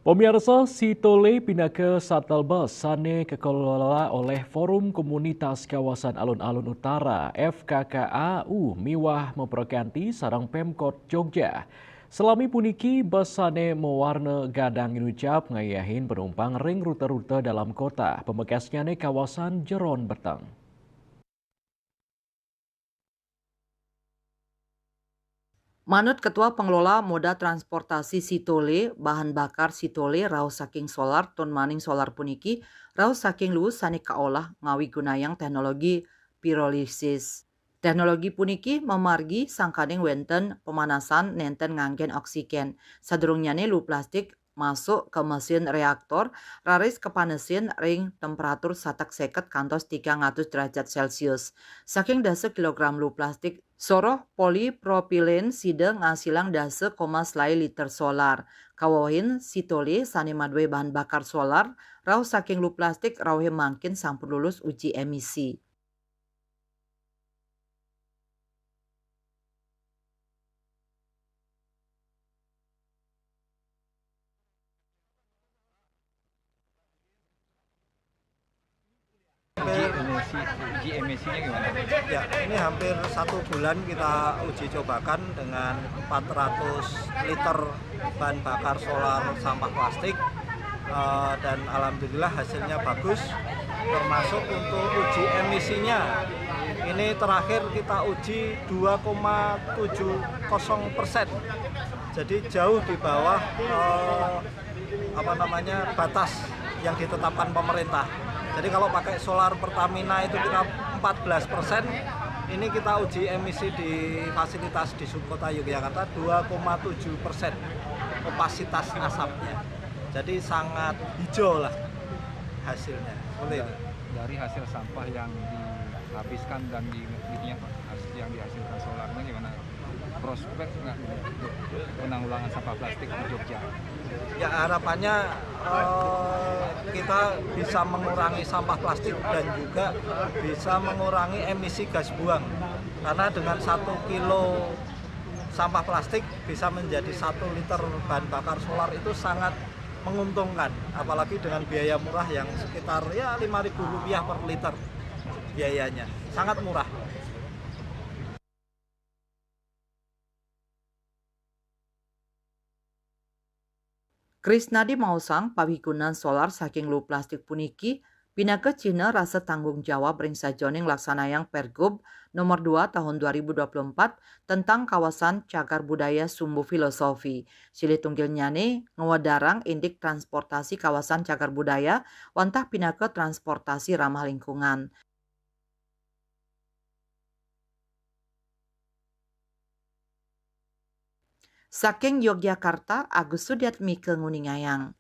Pemirsa, si Tole pindah ke shuttle bus sane kekelola oleh Forum Komunitas Kawasan Alun-Alun Utara FKKAU miwah memperganti sarang Pemkot Jogja. Selami puniki bus sane mewarna gadang inucap ngayahin penumpang ring rute-rute dalam kota. Pemekasnya kawasan Jeron Beteng. Manut Ketua Pengelola Moda Transportasi Sitole, bahan bakar Sitole raos saking solar ton maning solar puniki, raos saking luwes sani kaolah ngawi gunayang teknologi pirolisis. Teknologi puniki memargi sangkading wenten pemanasan nenten nganggen oksigen. Sadurungyane lu plastik masuk ke mesin reaktor, raris kepanesin ring temperatur satak seket kantos 300 derajat Celcius. Saking dase kilogram lu plastik, soroh polipropilen sida ngasilang dase koma selai liter solar. Kawohin sitole sani madwe bahan bakar solar, rau saking lu plastik rauhe mangkin sampun lulus uji emisi. Uji emisinya gimana? Ya, ini hampir 1 bulan kita uji cobakan dengan 400 liter bahan bakar solar sampah plastik dan alhamdulillah hasilnya bagus, termasuk untuk uji emisinya. Ini terakhir kita uji 2,70%, jadi jauh di bawah batas yang ditetapkan pemerintah. Jadi kalau pakai solar Pertamina itu kita 14%, ini kita uji emisi di fasilitas di Subkota Yogyakarta 2,7% kapasitas asapnya. Jadi sangat hijau lah hasilnya. Dari hasil sampah yang dihabiskan dan yang dihasilkan solarnya gimana? Prospek nggak untuk penanggulangan sampah plastik di Jogja? Ya harapannya kita bisa mengurangi sampah plastik dan juga bisa mengurangi emisi gas buang. Karena dengan 1 kilo sampah plastik bisa menjadi 1 liter bahan bakar solar itu sangat menguntungkan. Apalagi dengan biaya murah yang sekitar ya Rp5.000 per liter biayanya. Sangat murah. Krisnadi Mausang pawigunan solar saking lu plastik puniki pinake Cina rasa tanggung jawab ring sajoning laksanayang Pergub nomor 2 tahun 2024 tentang kawasan cagar budaya sumbu filosofi. Sili tunggil nyane ngewadarang indik transportasi kawasan cagar budaya wantah pinake transportasi ramah lingkungan. Saking Yogyakarta, Agus Sudiatmike Nguningayang.